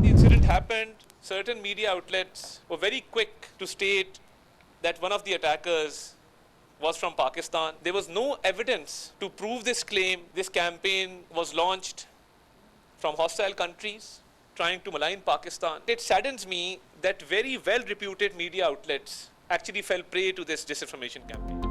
The incident happened. Certain media outlets were very quick to state that one of the attackers was from Pakistan. There was no evidence to prove this claim. This campaign was launched from hostile countries trying to malign Pakistan. It saddens me that very well-reputed media outlets actually fell prey to this disinformation campaign.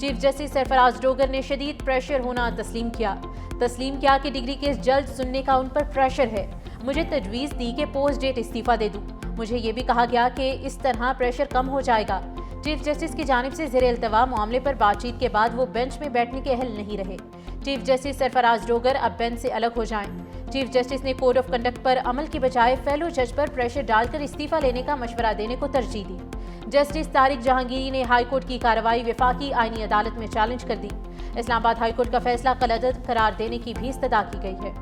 Chief justice Sarfaraz Dogar نے شدید pressure ہونا تسلیم کیا کہ degree case جلد سننے کا ان پر pressure ہے. مجھے تجویز دی کہ پوسٹ ڈیٹ استعفیٰ دے دوں. مجھے یہ بھی کہا گیا کہ اس طرح پریشر کم ہو جائے گا. چیف جسٹس کی جانب سے زیر التوا معاملے پر بات چیت کے بعد وہ بینچ میں بیٹھنے کے اہل نہیں رہے. چیف جسٹس سرفراز ڈوگر اب بینچ سے الگ ہو جائیں. چیف جسٹس نے کوڈ آف کنڈکٹ پر عمل کی بجائے فیلو جج پر پریشر ڈال کر استعفیٰ لینے کا مشورہ دینے کو ترجیح دی. جسٹس طارق جہانگیری نے ہائی کورٹ کی کارروائی وفاقی آئینی عدالت میں چیلنج کر دی. اسلام آباد ہائی کورٹ کا فیصلہ قلعدت قرار دینے کی بھی استدعا کی گئی ہے.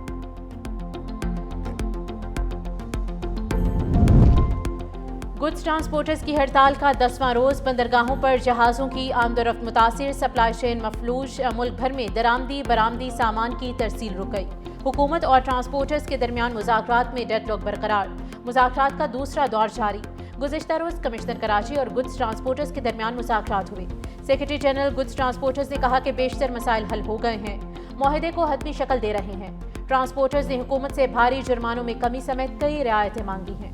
گڈز ٹرانسپورٹرز کی ہڑتال کا 10واں روز. بندرگاہوں پر جہازوں کی آمد و رفت متاثر. سپلائی چین مفلوج. ملک بھر میں درآمدی برآمدی سامان کی ترسیل رک گئی. حکومت اور ٹرانسپورٹرز کے درمیان مذاکرات میں ڈیڈ لاک برقرار. مذاکرات کا دوسرا دور جاری. گزشتہ روز کمشنر کراچی اور گڈز ٹرانسپورٹرز کے درمیان مذاکرات ہوئے. سیکرٹری جنرل گڈز ٹرانسپورٹرز نے کہا کہ بیشتر مسائل حل ہو گئے ہیں. معاہدے کو حتمی شکل دے رہے ہیں. ٹرانسپورٹرز نے حکومت سے بھاری جرمانوں میں کمی سمیت کئی رعایتیں مانگی ہیں.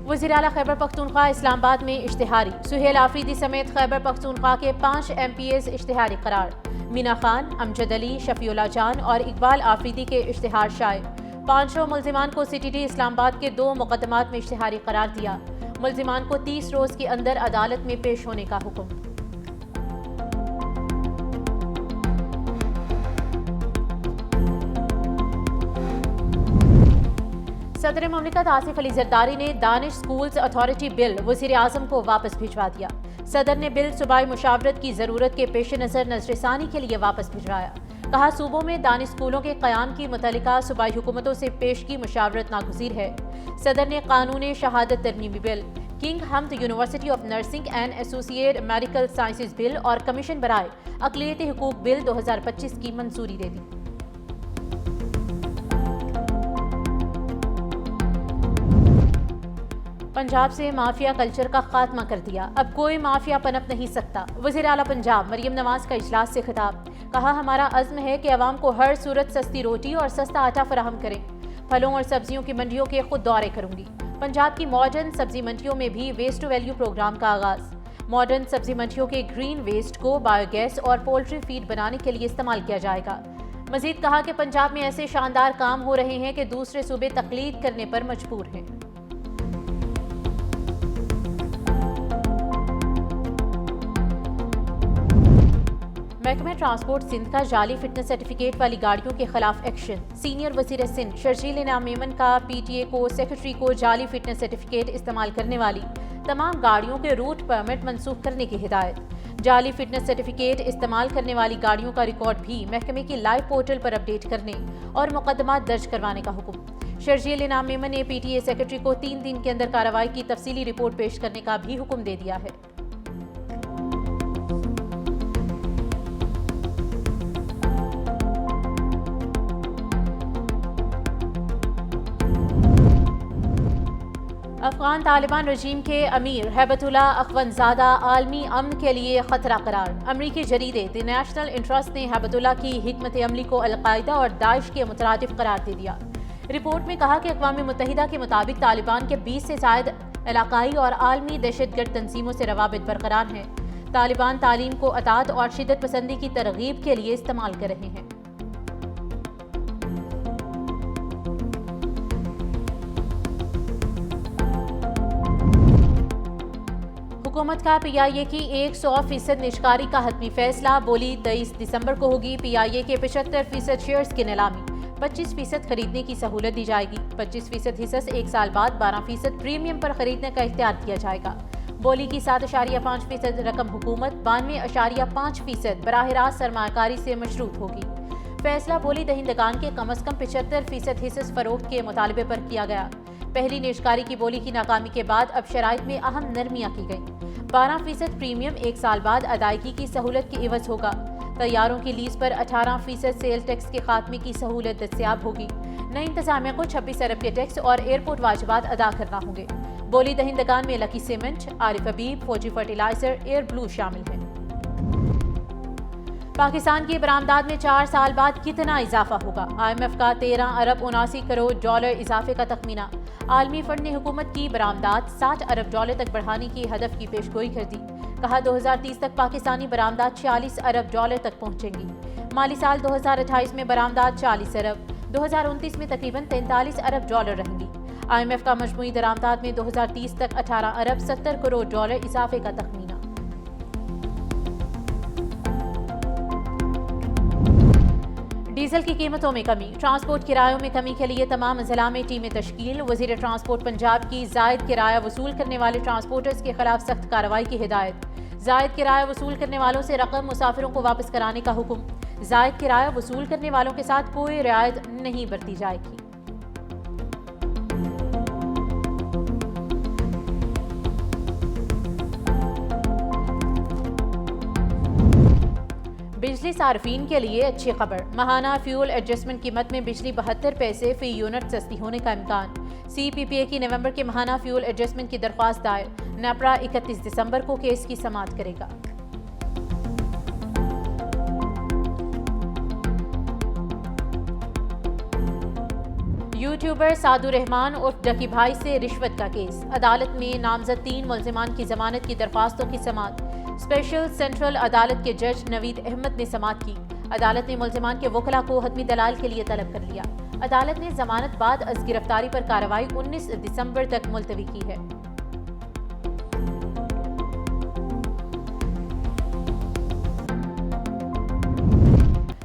وزیر اعلیٰ خیبر پختونخوا اسلام آباد میں اشتہاری. سہیل آفریدی سمیت خیبر پختونخوا کے 5 MPs اشتہاری قرار. مینا خان، امجد علی، شفیع اللہ جان اور اقبال آفریدی کے اشتہار شائع. 500 ملزمان کو CTT اسلام آباد کے 2 مقدمات میں اشتہاری قرار دیا. ملزمان کو 30 روز کے اندر عدالت میں پیش ہونے کا حکم. صدر مملکت آصف علی زرداری نے دانش سکولز اتھارٹی بل وزیر اعظم کو واپس بھجوا دیا. صدر نے بل صوبائی مشاورت کی ضرورت کے پیش نظر نظر ثانی کے لیے واپس بھجوایا. کہا صوبوں میں دانش سکولوں کے قیام کی متعلقہ صوبائی حکومتوں سے پیش کی مشاورت ناگزیر ہے. صدر نے قانون شہادت ترمیمی bill, King Hamad University of Nursing and Associate Medical Sciences bill اور کمیشن برائے اقلیتی حقوق بل 2025 کی منظوری دے دی. پنجاب سے مافیا کلچر کا خاتمہ کر دیا. اب کوئی مافیا پنپ نہیں سکتا. وزیر اعلیٰ پنجاب مریم نواز کا اجلاس سے خطاب. کہا ہمارا عزم ہے کہ عوام کو ہر صورت سستی روٹی اور سستا آٹا فراہم کریں. پھلوں اور سبزیوں کی منڈیوں کے خود دورے کروں گی. پنجاب کی ماڈرن سبزی منڈیوں میں بھی ویسٹ ٹو ویلیو پروگرام کا آغاز. ماڈرن سبزی منڈیوں کے گرین ویسٹ کو بایو گیس اور پولٹری فیڈ بنانے کے لیے استعمال کیا جائے گا. مزید کہا کہ پنجاب میں ایسے شاندار کام ہو رہے ہیں کہ دوسرے صوبے تقلید کرنے پر مجبور ہیں. محکمہ ٹرانسپورٹ سندھ کا جعلی فٹنس سرٹیفکیٹ والی گاڑیوں کے خلاف ایکشن. سینئر وزیر سندھ شرجیل انعام میمن کا PTA کو سیکرٹری کو جعلی فٹنس سرٹیفکیٹ استعمال کرنے والی تمام گاڑیوں کے روٹ پرمٹ منسوخ کرنے کی ہدایت. جعلی فٹنس سرٹیفکیٹ استعمال کرنے والی گاڑیوں کا ریکارڈ بھی محکمے کی لائیو پورٹل پر اپڈیٹ کرنے اور مقدمات درج کروانے کا حکم. شرجیل انعام میمن نے PTA سیکرٹری کو 3 دن کے اندر کارروائی کی تفصیلی رپورٹ پیش کرنے کا بھی حکم دے دیا ہے. افغان طالبان رجیم کے امیر ہیبت اللہ اخونزادہ عالمی امن کے لیے خطرہ قرار. امریکی جریدے دی نیشنل انٹرسٹ نے ہیبت اللہ کی حکمت عملی کو القاعدہ اور داعش کے مترادف قرار دے دیا. رپورٹ میں کہا کہ اقوام متحدہ کے مطابق طالبان کے 20 سے زائد علاقائی اور عالمی دہشت گرد تنظیموں سے روابط برقرار ہیں. طالبان تعلیم کو اطاعت اور شدت پسندی کی ترغیب کے لیے استعمال کر رہے ہیں. حکومت کا PIA کی 100% نجکاری کا حتمی فیصلہ. بولی 23 دسمبر کو ہوگی. PIA کے 75% شیئرز کی نیلامی. 25% خریدنے کی سہولت دی جائے گی. 25% حصص 1 سال بعد 12% پریمیم پر خریدنے کا اختیار دیا جائے گا. بولی کی 7.5% رقم حکومت 92.5% براہ راست سرمایہ کاری سے مشروط ہوگی. فیصلہ بولی دہندگان کے کم از کم 75% حصص فروخت کے مطالبے پر کیا گیا. پہلی نیشکاری کی بولی کی ناکامی کے بعد اب شرائط میں اہم نرمیاں کی گئیں. 12% پریمیم 1 سال بعد ادائیگی کی سہولت کی عوض ہوگا. طیاروں کی لیز پر 18% سیل ٹیکس کے خاتمے کی سہولت دستیاب ہوگی. نئی انتظامیہ کو 26 ارب کے ٹیکس اور ایئرپورٹ واجبات ادا کرنا ہوں گے. بولی دہندگان میں لکی سیمنٹ، عارف حبیب، فوجی فرٹیلائزر، ایئر بلو شامل ہیں. پاکستان کی برآمدات میں 4 سال بعد کتنا اضافہ ہوگا؟ IMF کا 13 ارب 79 کروڑ ڈالر اضافے کا تخمینہ۔ عالمی فنڈ نے حکومت کی برآمدات 60 ارب ڈالر تک بڑھانے کی ہدف کی پیشگوئی کر دی۔ کہا 2030 تک پاکستانی برآمدات 46 ارب ڈالر تک پہنچیں گی۔ مالی سال 2028 میں برآمدات 40 ارب، 2029 میں تقریباً 43 ارب ڈالر رہیں گی۔ IMF کا مجموعی درآمدات میں 2030 تک 18 ارب 70 کروڑ ڈالر اضافے کا تخمینہ۔ ڈیزل کی قیمتوں میں کمی، ٹرانسپورٹ کرایوں میں کمی کے لیے تمام اضلاع میں ٹیمیں تشکیل۔ وزیر ٹرانسپورٹ پنجاب کی زائد کرایہ وصول کرنے والے ٹرانسپورٹرز کے خلاف سخت کارروائی کی ہدایت۔ زائد کرایہ وصول کرنے والوں سے رقم مسافروں کو واپس کرانے کا حکم۔ زائد کرایہ وصول کرنے والوں کے ساتھ کوئی رعایت نہیں برتی جائے گی۔ بجلی صارفین کے لیے اچھی خبر، ماہانہ فیول ایڈجسٹمنٹ قیمت میں بجلی 72 پیسے فی یونٹ سستی ہونے کا امکان۔ CPPA کی نومبر کے ماہانہ فیول ایڈجسٹمنٹ کی درخواست دائر، نیپرا 31 دسمبر کو کیس کی سماعت کرے گا۔ یوٹیوبر سعدو رحمان عرف ڈکی بھائی سے رشوت کا کیس، عدالت میں نامزد 3 ملزمان کی ضمانت کی درخواستوں کی سماعت۔ اسپیشل سینٹرل عدالت کے جج نوید احمد نے سماعت کی۔ عدالت نے ملزمان کے وکلاء کو حتمی دلائل کے لیے طلب کر لیا۔ عدالت نے ضمانت بعد از گرفتاری پر کارروائی 19 دسمبر تک ملتوی کی ہے۔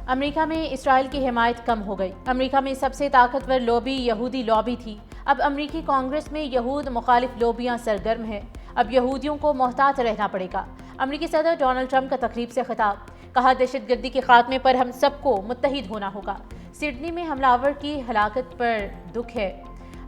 امریکہ میں اسرائیل کی حمایت کم ہو گئی۔ امریکہ میں سب سے طاقتور لوبی یہودی لوبی تھی، اب امریکی کانگریس میں یہود مخالف لوبیاں سرگرم ہیں۔ اب یہودیوں کو محتاط رہنا پڑے گا۔ امریکی صدر ڈونلڈ ٹرمپ کا تقریب سے خطاب، کہا دہشت گردی کے خاتمے پر ہم سب کو متحد ہونا ہوگا۔ سڈنی میں حملہ آور کی ہلاکت پر دکھ ہے۔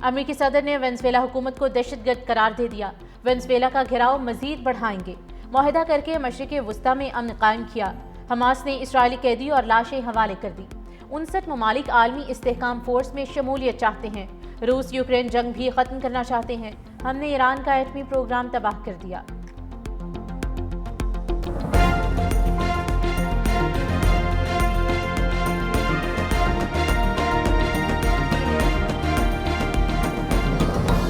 امریکی صدر نے وینزویلا حکومت کو دہشت گرد قرار دے دیا۔ وینزویلا کا گھیراؤ مزید بڑھائیں گے، معاہدہ کر کے مشرق وسطیٰ میں امن قائم کیا۔ حماس نے اسرائیلی قیدی اور لاشیں حوالے کر دی۔ 59 ممالک عالمی استحکام فورس میں شمولیت چاہتے ہیں۔ روس یوکرین جنگ بھی ختم کرنا چاہتے ہیں۔ ہم نے ایران کا ایٹمی پروگرام تباہ کر دیا۔